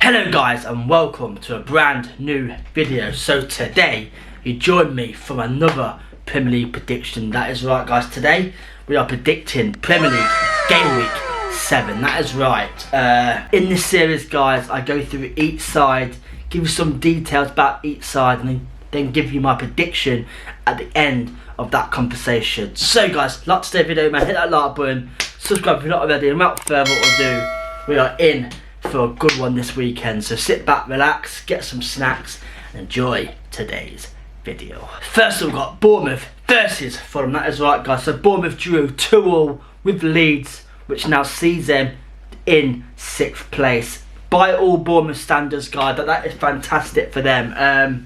Hello guys and welcome to a brand new video. So today you join me from another Premier League prediction. That is right guys, today we are predicting Premier League Game Week 7. That is right. In this series guys, I go through each side, give you some details about each side and then give you my prediction at the end of that conversation. So guys, like today's video man, hit that like button, subscribe if you're not already, and without further ado, we are in for a good one this weekend. So sit back, relax, get some snacks and enjoy today's video. First we've got Bournemouth versus Fulham. That is right guys, so Bournemouth drew 2-2 with Leeds, which now sees them in 6th place. By all Bournemouth standards guys, that is fantastic for them.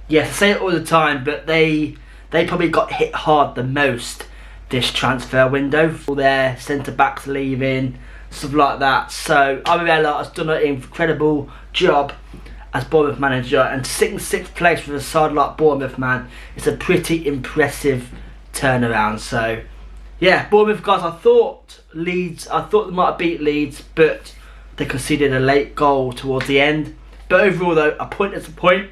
Yes, I say it all the time, but they probably got hit hard the most this transfer window for their centre backs leaving, stuff like that. So Ariella has done an incredible job as Bournemouth manager, and sitting 6th place with a side like Bournemouth, man, it's a pretty impressive turnaround. So yeah, Bournemouth guys, I thought they might have beat Leeds, but they conceded a late goal towards the end. But overall though, a point is a point,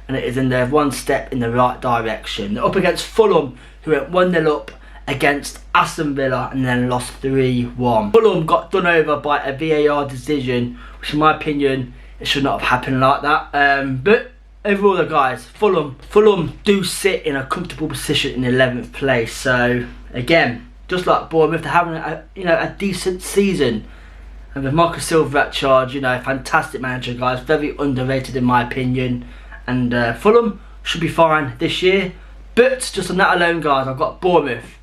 and it is in there one step in the right direction. They're up against Fulham, who went 1-0 up against Aston Villa and then lost 3-1. Fulham got done over by a VAR decision, which in my opinion, it should not have happened like that. But overall though guys, Fulham do sit in a comfortable position in 11th place. So again, just like Bournemouth, they're having a decent season. And with Marcus Silva at charge, fantastic manager guys, very underrated in my opinion. And Fulham should be fine this year. But just on that alone guys, I've got Bournemouth.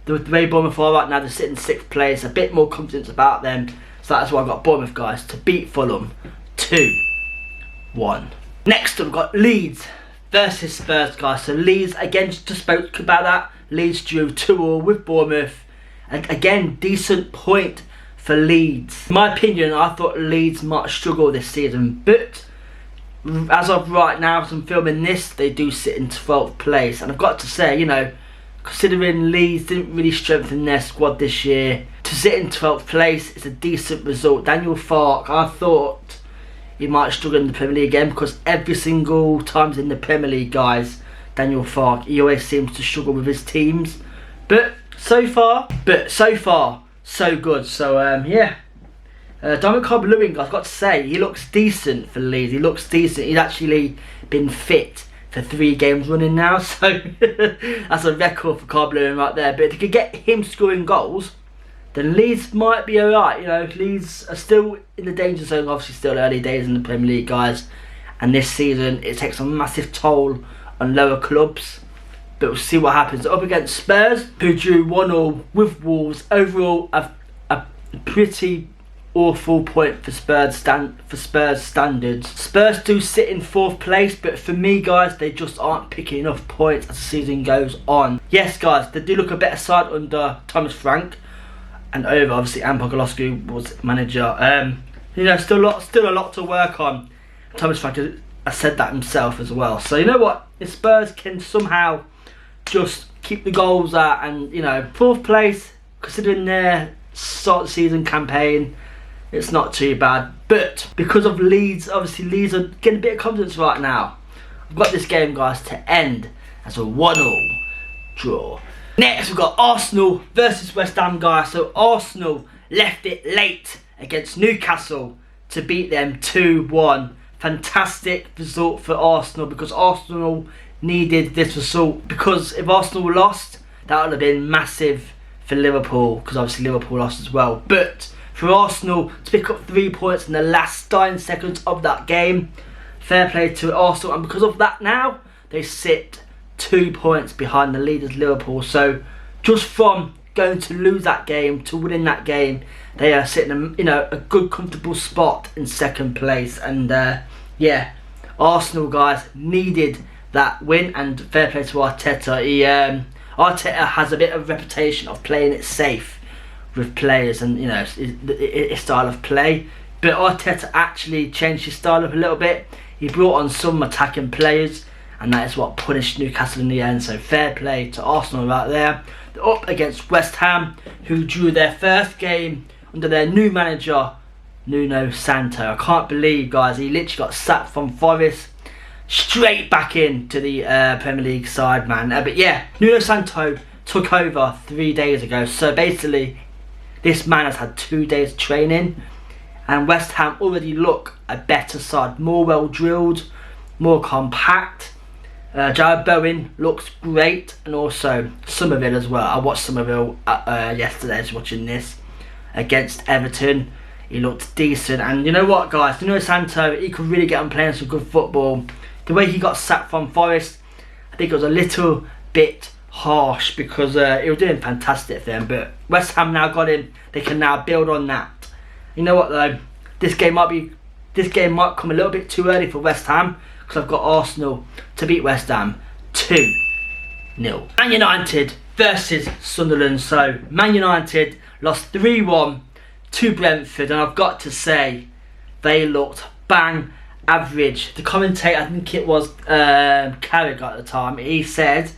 The way Bournemouth are right now, they're sitting 6th place, a bit more confidence about them. So that's why I've got Bournemouth guys to beat Fulham 2-1. Next we've got Leeds versus Spurs guys. So Leeds, again, just spoke about that. Leeds drew 2-2 with Bournemouth. And again, decent point for Leeds. In my opinion, I thought Leeds might struggle this season, but as of right now, as I'm filming this, they do sit in 12th place. And I've got to say, considering Leeds didn't really strengthen their squad this year, to sit in 12th place is a decent result. Daniel Farke, I thought he might struggle in the Premier League again, because every single time in the Premier League, guys, Daniel Farke, he always seems to struggle with his teams. But so far, so good. So yeah. Dominic Calvert-Lewin, I've got to say, he looks decent for Leeds. He looks decent. He's actually been fit for 3 games running now, so that's a record for Calvert-Lewin right there. But if you could get him scoring goals, then Leeds might be alright. Leeds are still in the danger zone, obviously still early days in the Premier League, guys. And this season, it takes a massive toll on lower clubs. But we'll see what happens. Up against Spurs, who drew 1-1 with Wolves. Overall, a pretty awful point for Spurs standards. Spurs do sit in 4th place, but for me guys, they just aren't picking enough points as the season goes on. Yes guys, they do look a better side under Thomas Frank, and over obviously Ampogoloscu was manager. Still a lot to work on. Thomas Frank has said that himself as well. So you know what, if Spurs can somehow just keep the goals out, and 4th place, considering their start of the season campaign, it's not too bad. But because of Leeds, obviously Leeds are getting a bit of confidence right now. I've got this game guys to end as a 1-1 draw. Next we've got Arsenal versus West Ham guys. So Arsenal left it late against Newcastle to beat them 2-1. Fantastic result for Arsenal, because Arsenal needed this result, because if Arsenal lost, that would have been massive for Liverpool, because obviously Liverpool lost as well. But for Arsenal to pick up 3 points in the last 9 seconds of that game, fair play to Arsenal. And because of that now, they sit 2 points behind the leaders Liverpool. So just from going to lose that game to winning that game, they are sitting in a good comfortable spot in 2nd place. And yeah, Arsenal guys needed that win, and fair play to Arteta. Arteta has a bit of a reputation of playing it safe with players, and his style of play. But Arteta actually changed his style up a little bit. He brought on some attacking players, and that is what punished Newcastle in the end. So fair play to Arsenal right there. They're up against West Ham, who drew their first game under their new manager Nuno Santo. I can't believe, guys, he literally got sacked from Forest straight back into the Premier League side, man. But yeah, Nuno Santo took over 3 days ago. So basically, this man has had 2 days training. And West Ham already look a better side. More well drilled, more compact. Jared Bowen looks great. And also Somerville as well. I watched Somerville yesterday, I was watching this, against Everton. He looked decent. And you know what, guys? Nuno Santo, he could really get on playing some good football. The way he got sacked from Forest, I think it was a little bit harsh, because he was doing fantastic for them. But West Ham now got him. They can now build on that. You know what though? This game might come a little bit too early for West Ham, because I've got Arsenal to beat West Ham 2-0. Man United versus Sunderland. So Man United lost 3-1 to Brentford, and I've got to say they looked bang average. The commentator, I think it was Carragher at the time, he said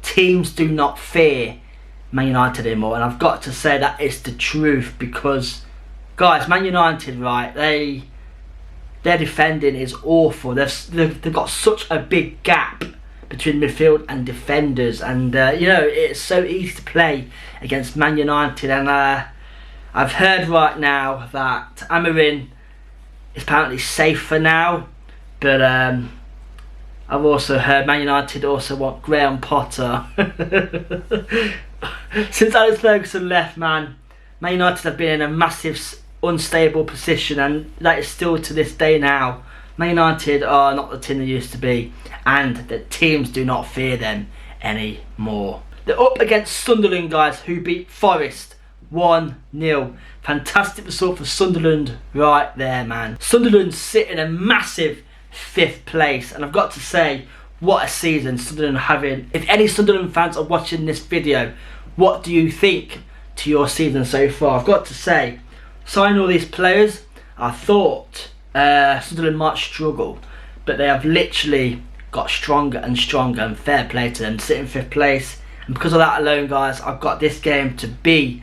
teams do not fear Man United anymore, and I've got to say that is the truth, because guys, Man United, right, their defending is awful. They've got such a big gap between midfield and defenders, and you know, it's so easy to play against Man United. And I've heard right now that Amorim is apparently safe for now, but I've also heard Man United also want Graham Potter. Since Alex Ferguson left, Man United have been in a massive unstable position, and that is still to this day now. Man United are not the team they used to be, and the teams do not fear them anymore. They're up against Sunderland, guys, who beat Forest 1-0. Fantastic result for Sunderland right there, man. Sunderland sit in a massive 5th place, and I've got to say, what a season Sunderland are having. If any Sunderland fans are watching this video, what do you think to your season so far? I've got to say, signing all these players, I thought Sunderland might struggle, but they have literally got stronger and stronger, and fair play to them, sitting 5th place. And because of that alone, guys, I've got this game to be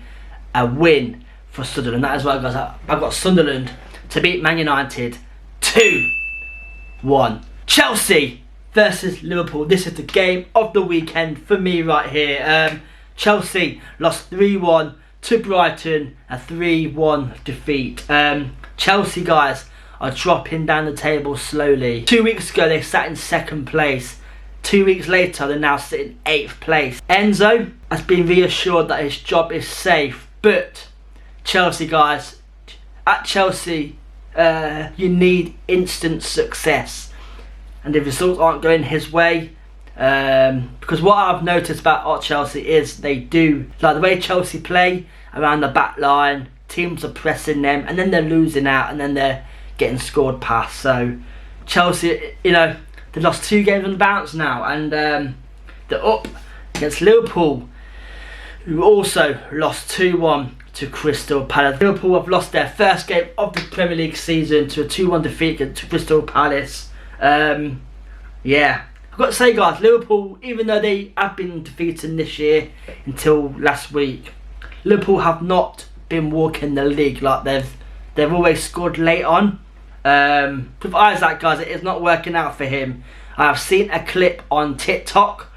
a win for Sunderland. That is why, guys, I've got Sunderland to beat Man United 2-1. Chelsea versus Liverpool. This is the game of the weekend for me right here. Chelsea lost 3-1 to Brighton, a 3-1 defeat. Chelsea, guys, are dropping down the table slowly. 2 weeks ago they sat in 2nd place. 2 weeks later they're now sitting 8th place. Enzo has been reassured that his job is safe, but Chelsea, guys, at Chelsea you need instant success, and the results aren't going his way. Because what I've noticed about Chelsea is they do, like the way Chelsea play around the back line, teams are pressing them, and then they're losing out, and then they're getting scored past. So Chelsea, you know, they've lost 2 games on the bounce now, and they're up against Liverpool, who also lost 2-1 to Crystal Palace. Liverpool have lost their first game of the Premier League season to a 2-1 defeat against Crystal Palace. Yeah, I've got to say, guys, Liverpool, even though they have been defeated this year until last week, Liverpool have not been walking the league. Like they've always scored late on. With Isaac, guys, it is not working out for him. I have seen a clip on TikTok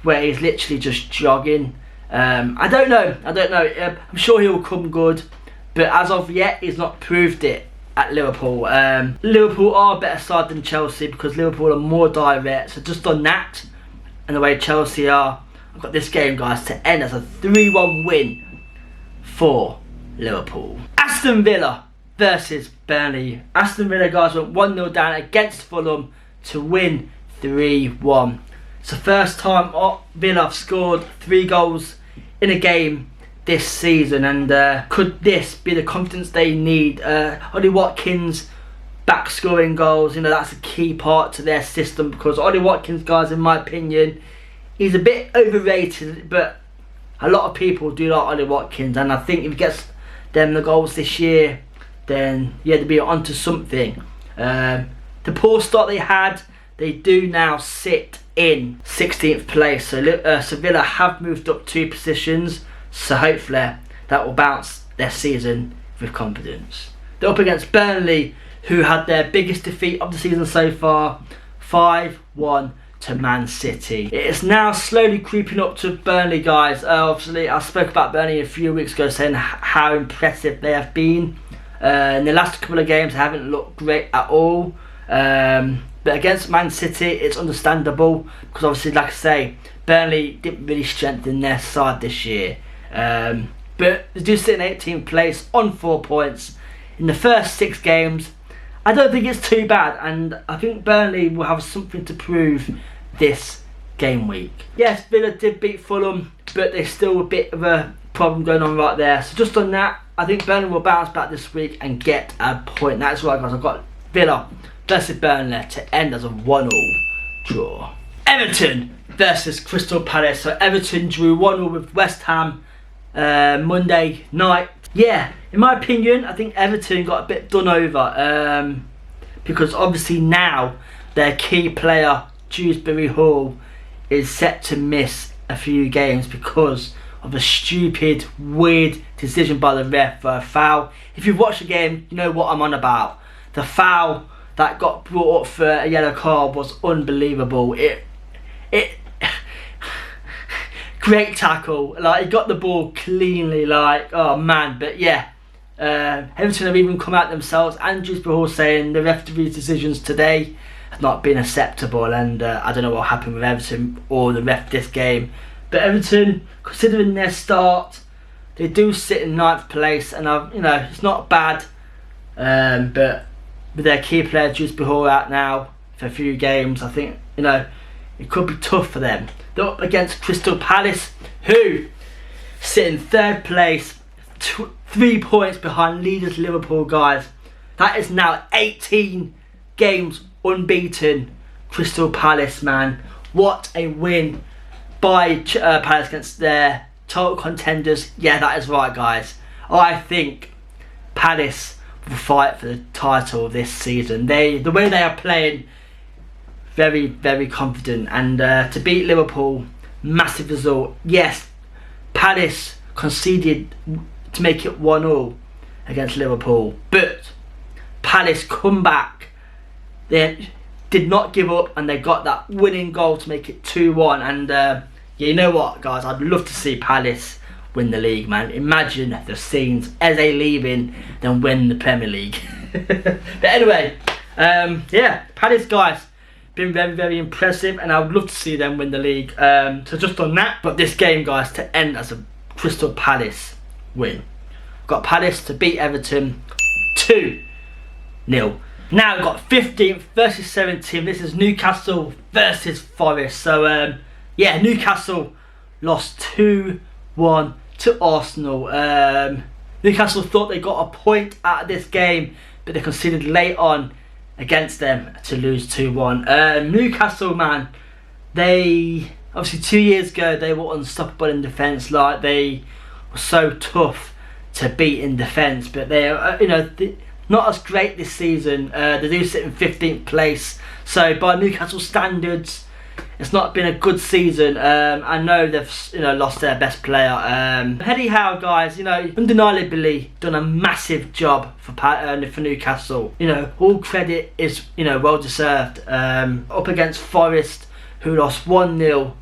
where he's literally just jogging. I don't know. I'm sure he'll come good, but as of yet, he's not proved it at Liverpool. Liverpool are a better side than Chelsea, because Liverpool are more direct. So just on that, and the way Chelsea are, I've got this game, guys, to end as a 3-1 win for Liverpool. Aston Villa versus Burnley. Aston Villa, guys, went 1-0 down against Fulham to win 3-1. It's the first time Villa have scored 3 goals in a game this season, and could this be the confidence they need? Ollie Watkins back scoring goals, you know, that's a key part to their system, because Ollie Watkins, guys, in my opinion, he's a bit overrated, but a lot of people do like Ollie Watkins, and I think if he gets them the goals this year, then yeah, they'll be onto something. The poor start they had, they do now sit in 16th place, so Sevilla have moved up 2 positions, so hopefully that will bounce their season with confidence. They're up against Burnley, who had their biggest defeat of the season so far, 5-1 to Man City. It is now slowly creeping up to Burnley, guys. Obviously, I spoke about Burnley a few weeks ago, saying how impressive they have been. In the last couple of games, they haven't looked great at all. But against Man City, it's understandable, because obviously, like I say, Burnley didn't really strengthen their side this year. But they do sit in 18th place on 4 points in the first 6 games. I don't think it's too bad, and I think Burnley will have something to prove this game week. Yes, Villa did beat Fulham, but there's still a bit of a problem going on right there. So just on that, I think Burnley will bounce back this week and get a point. That's right, guys. I've got Villa versus Burnley to end as a 1-1 draw. Everton versus Crystal Palace. So Everton drew 1-1 with West Ham Monday night. Yeah, in my opinion, I think Everton got a bit done over, because obviously now their key player, Dewsbury Hall, is set to miss a few games because of a stupid, weird decision by the ref for a foul. If you've watched the game, you know what I'm on about. The foul that got brought up for a yellow card was unbelievable. Great tackle, like he got the ball cleanly, like, oh man. But yeah, Everton have even come out themselves, Andrews Hall, saying the referee's decisions today have not been acceptable, and I don't know what happened with Everton or the ref this game. But Everton, considering their start, they do sit in 9th place, and you know, it's not bad. But with their key player Dewsbury Hall out now for a few games, I think, you know, it could be tough for them. They're up against Crystal Palace, who sit in 3rd place, 3 points behind leaders Liverpool, guys. That is now 18 games unbeaten. Crystal Palace, man. What a win by Palace against their title contenders. Yeah, that is right, guys. I think Palace will fight for the title this season. The way they are playing, very, very confident, and to beat Liverpool, massive result. Yes, Palace conceded to make it 1-1 against Liverpool, but Palace come back. They did not give up, and they got that winning goal to make it 2-1. And yeah, you know what, guys, I'd love to see Palace win the league, man. Imagine the scenes as they leaving, then win the Premier League. But anyway, yeah, Palace, guys, been very, very impressive, and I would love to see them win the league. So just on that, but this game, guys, to end as a Crystal Palace win. Got Palace to beat Everton 2-0. Now we've got 15th versus 17th. This is Newcastle versus Forest. So yeah, Newcastle lost 2-1 to Arsenal. Newcastle thought they got a point out of this game, but they conceded late on against them to lose 2-1. Newcastle, man, they obviously 2 years ago they were unstoppable in defence. Like, they were so tough to beat in defence, but they are, you know, not as great this season. They do sit in 15th place, so by Newcastle standards, it's not been a good season. I know they've, you know, lost their best player. Eddie Howe, guys, you know, undeniably done a massive job for Newcastle. You know, all credit is, you know, well deserved. Up against Forest, who lost 1-0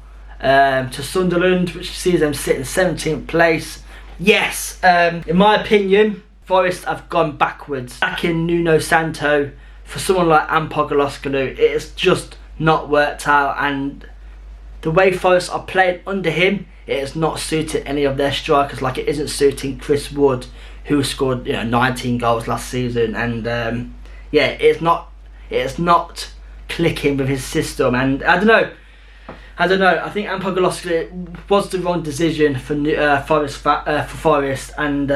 to Sunderland, which sees them sit in 17th place. Yes, in my opinion, Forest have gone backwards. Back in Nuno Santo, for someone like Ampogoloscalu, it has just not worked out, and the way Forest are playing under him, it has not suited any of their strikers, like it isn't suiting Chris Wood, who scored, you know, 19 goals last season, and yeah, it's not clicking with his system. And I don't know. I think Ampogoloscalu was the wrong decision for Forest, and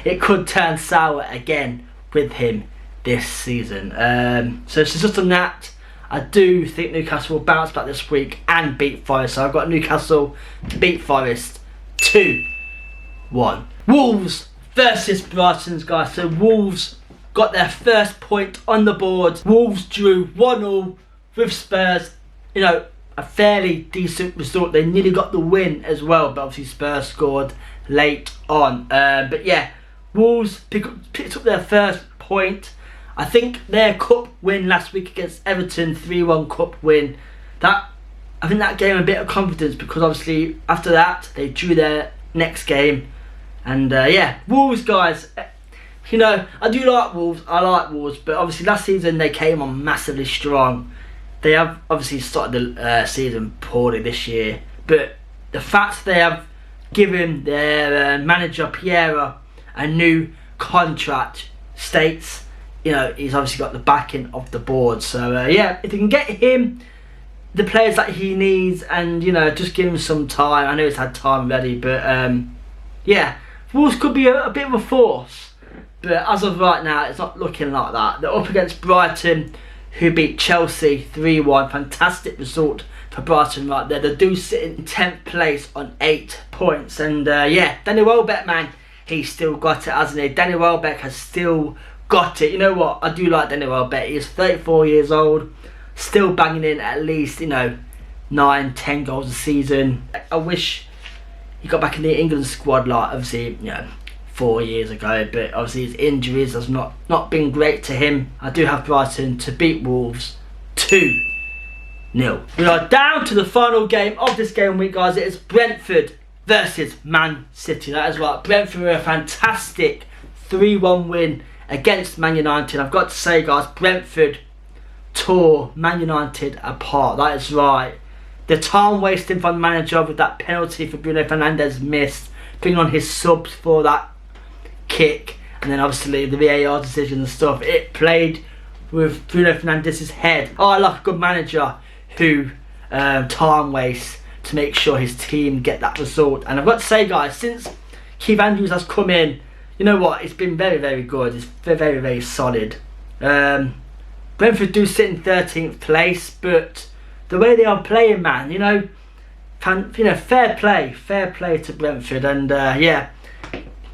it could turn sour again with him this season. So it's just on that. I do think Newcastle will bounce back this week and beat Forest. So I've got Newcastle to beat Forest 2-1. Wolves versus Brighton, guys. So Wolves got their first point on the board. Wolves drew 1-1 with Spurs. You know, a fairly decent result. They nearly got the win as well, but obviously Spurs scored late on. But yeah, Wolves picked up their first point. I think their cup win last week against Everton, 3-1 cup win, I think that gave them a bit of confidence, because obviously after that they drew their next game. And yeah, Wolves, guys, you know, I do like Wolves, but obviously last season they came on massively strong. They have obviously started the season poorly this year, but the fact they have given their manager Piera a new contract states, you know, he's obviously got the backing of the board. So yeah, if you can get him the players that he needs, and you know, just give him some time. I know he's had time already, but yeah, Wolves could be a bit of a force. But as of right now, it's not looking like that. They're up against Brighton, who beat Chelsea 3-1. Fantastic result for Brighton right there. They do sit in 10th place on 8 points. And yeah, Danny Welbeck, man, he's still got it, hasn't he? Danny Welbeck has still got it. You know what? I do like Danny Welbeck. He's 34 years old, still banging in at least, you know, 9-10 goals a season. I wish he got back in the England squad, like obviously, you know, 4 years ago, but obviously his injuries has not been great to him. I do have Brighton to beat Wolves 2-0. We are down to the final game of this game week, guys. It is Brentford versus Man City. That is right. Brentford were a fantastic 3-1 win against Man United. I've got to say, guys, Brentford tore Man United apart. That is right. The time wasting from the manager with that penalty for Bruno Fernandes missed, bringing on his subs for that kick, and then obviously the VAR decision and stuff. It played with Bruno Fernandes' head. Oh, I like a good manager who time wastes to make sure his team get that result. And I've got to say, guys, since Keith Andrews has come in, you know what, it's been very, very good. It's very, very solid. Brentford do sit in 13th place, but the way they are playing, man, you know, fair play to Brentford. And yeah,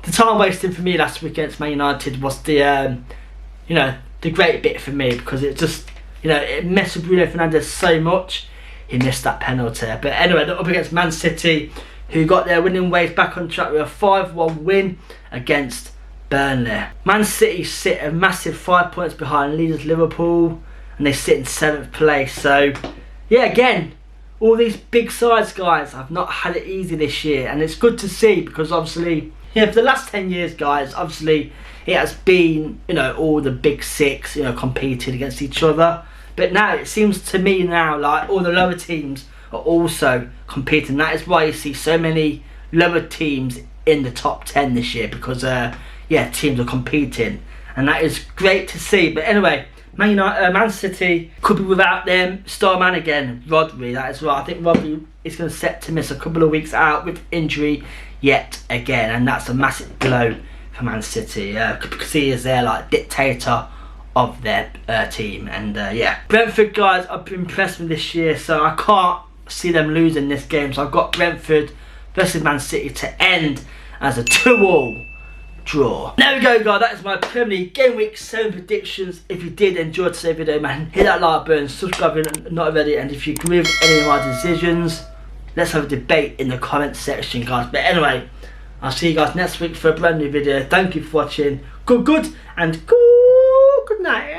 the time wasting for me last week against Man United was the you know, the great bit for me, because it just, you know, it messed with Bruno Fernandes so much. He missed that penalty. But anyway, they're up against Man City, who got their winning ways back on track with a 5-1 win against Burnley. Man City sit a massive 5 points behind leaders Liverpool, and they sit in 7th place. So yeah, again, all these big sides, guys, have not had it easy this year, and it's good to see, because obviously, yeah, for the last 10 years, guys, obviously it has been, you know, all the big six, you know, competing against each other. But now it seems to me now like all the lower teams are also competing. That is why you see so many lower teams in the top 10 this year, because yeah, teams are competing, and that is great to see. But anyway, Man City could be without their star man again, Rodri. That is right. I think Rodri is going to set to miss a couple of weeks out with injury yet again, and that's a massive blow for Man City, because he is their like dictator of their team. And yeah, Brentford, guys, I've been impressed with this year, so I can't see them losing this game. So I've got Brentford versus Man City to end as a 2-2 draw. There we go, guys. That is my Premier League Game Week 7 predictions. If you did enjoy today's video, man, hit that like button, subscribe if you're not already, and if you agree with any of my decisions, let's have a debate in the comment section, guys. But anyway, I'll see you guys next week for a brand new video. Thank you for watching. Good, and good night.